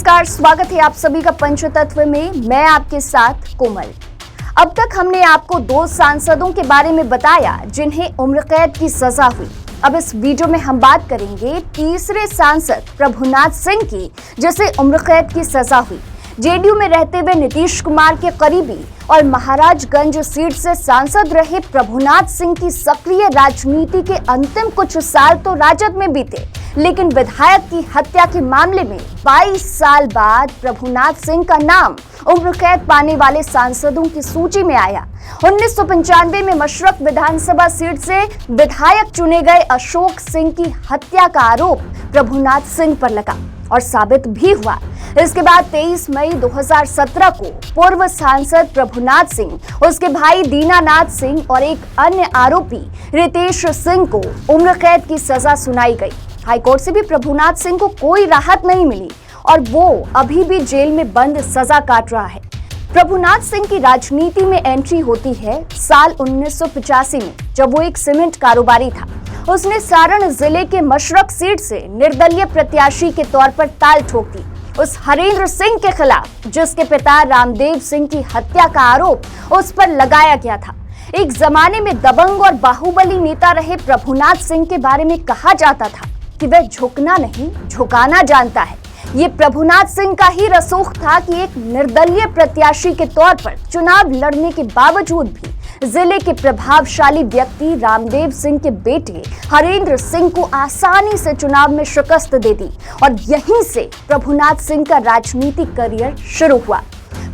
नमस्कार, स्वागत है आप सभी का पंचतत्व में। मैं आपके साथ कोमल। अब तक हमने आपको 2 सांसदों के बारे में बताया जिन्हें उम्र कैद की सजा हुई। अब इस वीडियो में हम बात करेंगे तीसरे सांसद प्रभुनाथ सिंह की, जिसे उम्र कैद की सजा हुई। जेडीयू में रहते हुए नीतीश कुमार के करीबी और महाराजगंज सीट से सांसद रहे प्रभुनाथ सिंह की सक्रिय राजनीति के अंतिम कुछ साल तो राजद में बीते, लेकिन विधायक की हत्या के मामले में 22 साल बाद प्रभुनाथ सिंह का नाम उम्र कैद पाने वाले सांसदों की सूची में आया। 1995 में मशरक विधानसभा सीट से विधायक चुने गए अशोक सिंह की हत्या का आरोप प्रभुनाथ सिंह पर लगा और साबित भी हुआ। इसके बाद 23 मई 2017 को पूर्व सांसद प्रभुनाथ सिंह, उसके भाई दीनानाथ सिंह और एक अन्य आरोपी रितेश सिंह को उम्र कैद की सजा सुनाई गई। हाईकोर्ट से भी प्रभुनाथ सिंह को कोई राहत नहीं मिली और वो अभी भी जेल में बंद सजा काट रहा है। प्रभुनाथ सिंह की राजनीति में एंट्री होती है साल 1985 में, जब वो एक सीमेंट कारोबारी था। उसने सारण जिले के मशरक सीट से निर्दलीय प्रत्याशी के तौर पर ताल ठोक दी उस हरेंद्र सिंह के खिलाफ, जिसके पिता रामदेव सिंह की हत्या का आरोप उस पर लगाया गया था। एक जमाने में दबंग और बाहुबली नेता रहे प्रभुनाथ सिंह के बारे में कहा जाता था कि वह झुकना नहीं, झुकाना जानता है। ये प्रभुनाथ सिंह का ही रसूख था कि एक निर्दलीय प्रत्याशी के तौर पर चुनाव लड़ने के बावजूद भी जिले के प्रभावशाली व्यक्ति रामदेव सिंह के बेटे हरेंद्र सिंह को आसानी से चुनाव में शिकस्त दे दी और यहीं से प्रभुनाथ सिंह का राजनीतिक करियर शुरू हुआ।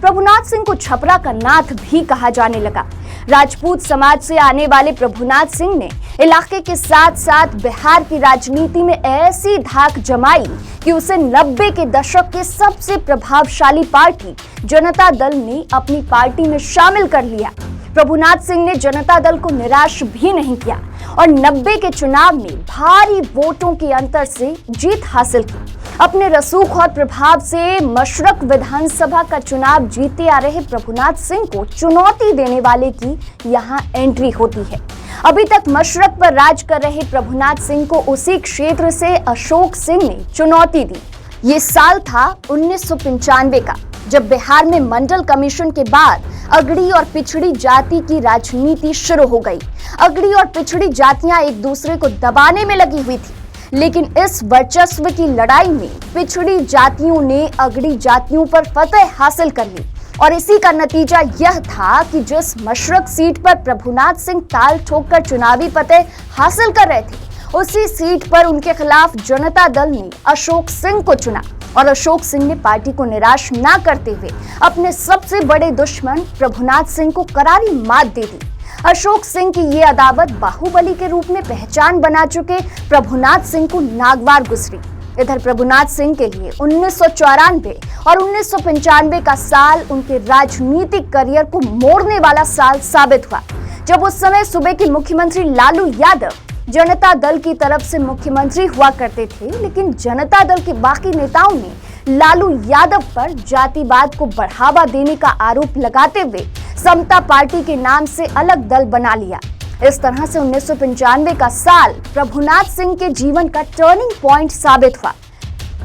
प्रभुनाथ सिंह को छपरा का नाथ भी कहा जाने लगा। राजपूत समाज से आने वाले प्रभुनाथ सिंह ने इलाके के साथ साथ बिहार की राजनीति में ऐसी धाक जमाई कि उसे 90 के दशक के सबसे प्रभावशाली पार्टी जनता दल ने अपनी पार्टी में शामिल कर लिया। प्रभुनाथ सिंह ने जनता दल को निराश भी नहीं किया और 90 के चुनाव में भारी वोटों के अंतर से जीत हासिल की। अपने रसूख और प्रभाव से मशरक विधानसभा का चुनाव जीते आ रहे प्रभुनाथ सिंह को चुनौती देने वाले की यहाँ एंट्री होती है। अभी तक मशरक पर राज कर रहे प्रभुनाथ सिंह को उसी क्षेत्र से अशोक सिंह ने चुनौती दी। ये साल था 1995 का, जब बिहार में मंडल कमीशन के बाद अगड़ी और पिछड़ी जाति की राजनीति शुरू हो गई। अगड़ी और पिछड़ी जातियां एक दूसरे को दबाने में लगी हुई थी, लेकिन इस वर्चस्व की लड़ाई में पिछड़ी जातियों ने अगड़ी जातियों पर फतह हासिल कर ली और इसी का नतीजा यह था कि जिस मशरक सीट पर प्रभुनाथ सिंह ताल ठोककर चुनावी फतह हासिल कर रहे थे, उसी सीट पर उनके खिलाफ जनता दल ने अशोक सिंह को चुना और अशोक सिंह ने पार्टी को निराश न करते हुए अपने सबसे बड़े दुश्मन प्रभुनाथ सिंह को करारी मात दे दी। अशोक सिंह की ये अदावत बाहुबली के रूप में पहचान बना चुके प्रभुनाथ सिंह को नागवार गुजरी। इधर प्रभुनाथ सिंह के लिए 1994 और 1995 का साल उनके राजनीतिक करियर को मोड़ने वाला साल साबित हुआ, जब उस समय सूबे के मुख्यमंत्री लालू यादव जनता दल की तरफ से मुख्यमंत्री हुआ करते थे, लेकिन जनता दल के बाकी नेताओं ने लालू यादव पर जातिवाद को बढ़ावा देने का आरोप लगाते हुए समता पार्टी के नाम से अलग दल बना लिया। इस तरह से 1995 का साल प्रभुनाथ सिंह के जीवन का टर्निंग पॉइंट साबित हुआ।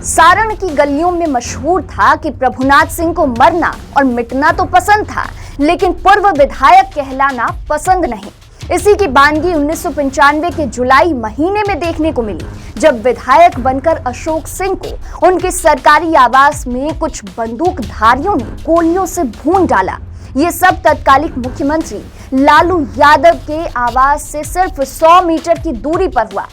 सारण की गलियों में मशहूर था कि प्रभुनाथ सिंह को मरना और मिटना तो पसंद था, लेकिन पूर्व विधायक कहलाना पसंद नहीं। इसी की बानगी 1995 के जुलाई महीने में देखने को मिली, जब विधायक बनकर अशोक सिंह को उनके सरकारी आवास में कुछ बंदूकधारियों ने गोलियों से भून डाला। ये सब तत्कालिक मुख्यमंत्री लालू यादव के आवास से सिर्फ 100 मीटर की दूरी पर हुआ।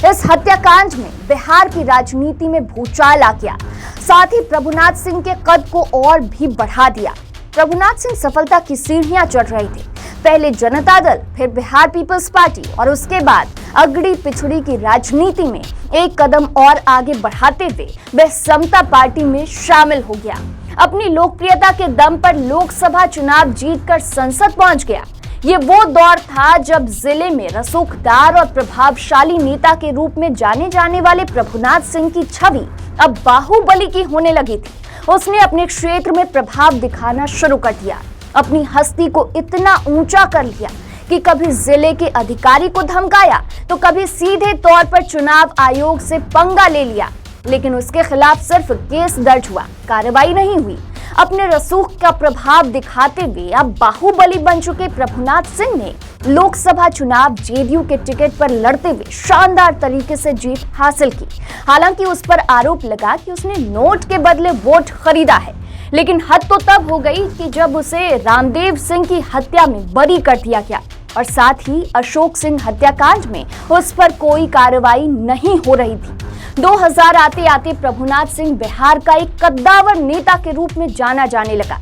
इस हत्याकांड में बिहार की राजनीति में भूचाल आ गया, साथ ही प्रभुनाथ सिंह के कद को और भी बढ़ा दिया। प्रभुनाथ सिंह सफलता की सीढ़ियां चढ़ रहे थे, पहले जनता दल, फिर बिहार पीपल्स पार्टी और उसके बाद अगड़ी पिछड़ी की राजनीति में एक कदम और आगे बढ़ाते हुए वह समता पार्टी में शामिल हो गया। अपनी लोकप्रियता के दम पर लोकसभा चुनाव जीतकर संसद पहुंच गया। ये वो दौर था जब जिले में रसूखदार और प्रभावशाली नेता के रूप में जाने जाने वाले प्रभुनाथ सिंह की छवि अब बाहुबली की होने लगी थी। उसने अपने क्षेत्र में प्रभाव दिखाना शुरू कर दिया, अपनी हस्ती को इतना ऊंचा कर लिया कि कभी जिले के अधिकारी को धमकाया तो कभी सीधे तौर पर चुनाव आयोग से पंगा ले लिया। लेकिन उसके खिलाफ सिर्फ केस दर्ज हुआ, कार्रवाई नहीं हुई। अपने रसूख का प्रभाव दिखाते हुए अब बाहुबली बन चुके प्रभुनाथ सिंह ने लोकसभा चुनाव जेडीयू के टिकट पर लड़ते हुए शानदार तरीके से जीत हासिल की। हालांकि उस पर आरोप लगा कि उसने नोट के बदले वोट खरीदा है, लेकिन हद तो तब हो गई कि जब उसे रामदेव सिंह की हत्या में बरी कर दिया गया और साथ ही अशोक सिंह हत्याकांड में उस पर कोई कार्रवाई नहीं हो रही थी। 2000 आते आते प्रभुनाथ सिंह बिहार का एक कद्दावर नेता के रूप में जाना जाने लगा।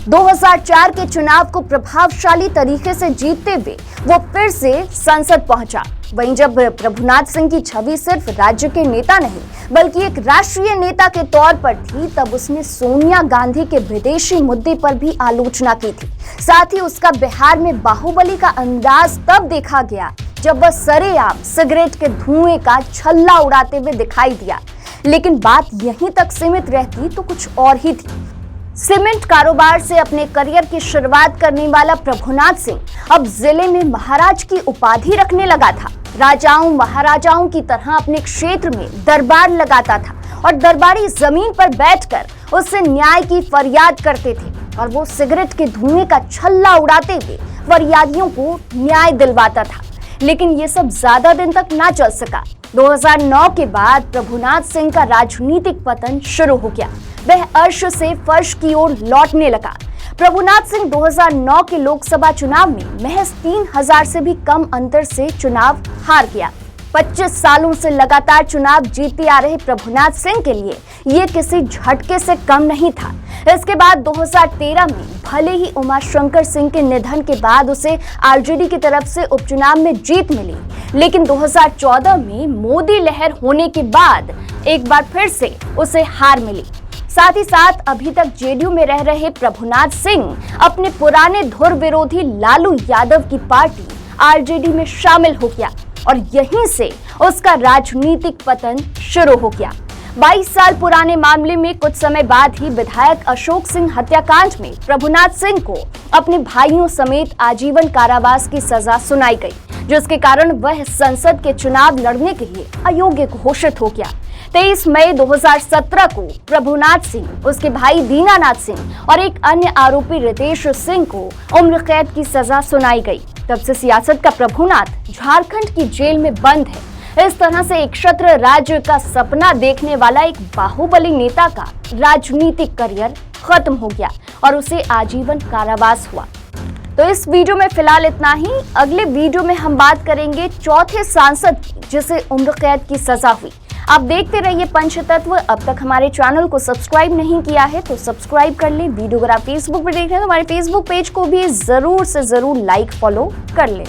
2004 के चुनाव को प्रभावशाली तरीके से जीतते हुए वो फिर से संसद पहुंचा। वहीं जब प्रभुनाथ सिंह की छवि सिर्फ राज्य के नेता नहीं बल्कि एक राष्ट्रीय नेता के तौर पर थी, तब उसने सोनिया गांधी के विदेशी मुद्दे पर भी आलोचना की थी। साथ ही उसका बिहार में बाहुबली का अंदाज तब देखा गया जब वह सरेआम सिगरेट के धुएं का छल्ला उड़ाते हुए दिखाई दिया। लेकिन बात यहीं तक सीमित रहती तो कुछ और ही थी। सीमेंट कारोबार से अपने करियर की शुरुआत करने वाला प्रभुनाथ सिंह अब जिले में महाराज की उपाधि रखने लगा था। राजाओं महाराजाओं की तरह अपने क्षेत्र में दरबार लगाता था और दरबारी जमीन पर बैठकर उससे न्याय की फरियाद करते थे और वो सिगरेट के धुएं का छल्ला उड़ाते हुए फरियादियों को न्याय दिलवाता था। लेकिन ये सब ज्यादा दिन तक ना चल सका। 2009 के बाद प्रभुनाथ सिंह का राजनीतिक पतन शुरू हो गया। वह अर्श से फर्श की ओर लौटने लगा। प्रभुनाथ सिंह 2009 के लोकसभा चुनाव में महज 3000 से भी कम अंतर से चुनाव हार गया। 25 सालों से लगातार चुनाव जीतते आ रहे प्रभुनाथ सिंह के लिए ये किसी झटके से कम नहीं था। इसके बाद 2013 में भले ही उमाशंकर सिंह के निधन के बाद उसे आरजेडी की तरफ से उपचुनाव में जीत मिली, लेकिन 2014 में मोदी लहर होने के बाद एक बार फिर से उसे हार मिली। साथ ही साथ अभी तक जेडीयू में रह रहे प्रभुनाथ सिंह अपने पुराने धुर विरोधी लालू यादव की पार्टी आरजेडी में शामिल हो गया और यहीं से उसका राजनीतिक पतन शुरू हो गया। 22 साल पुराने मामले में कुछ समय बाद ही विधायक अशोक सिंह हत्याकांड में प्रभुनाथ सिंह को अपने भाइयों समेत आजीवन कारावास की सजा सुनाई गई, जिसके कारण वह संसद के चुनाव लड़ने के लिए अयोग्य घोषित हो गया। 23 मई 2017 को प्रभुनाथ सिंह, उसके भाई दीनानाथ सिंह और एक अन्य आरोपी रितेश सिंह को उम्र कैद की सजा सुनाई गई। तब से सियासत का प्रभुनाथ झारखंड की जेल में बंद है। इस तरह से एक क्षत्र राज्य का सपना देखने वाला एक बाहुबली नेता का राजनीतिक करियर खत्म हो गया और उसे आजीवन कारावास हुआ। तो इस वीडियो में फिलहाल इतना ही। अगले वीडियो में हम बात करेंगे चौथे सांसद की, जिसे उम्र कैद की सजा हुई। आप देखते रहिए पंचतत्व। अब तक हमारे चैनल को सब्सक्राइब नहीं किया है तो सब्सक्राइब कर लें। वीडियो अगर आप फेसबुक पर देख रहे हैं तो हमारे फेसबुक पेज को भी जरूर से जरूर लाइक फॉलो कर लें।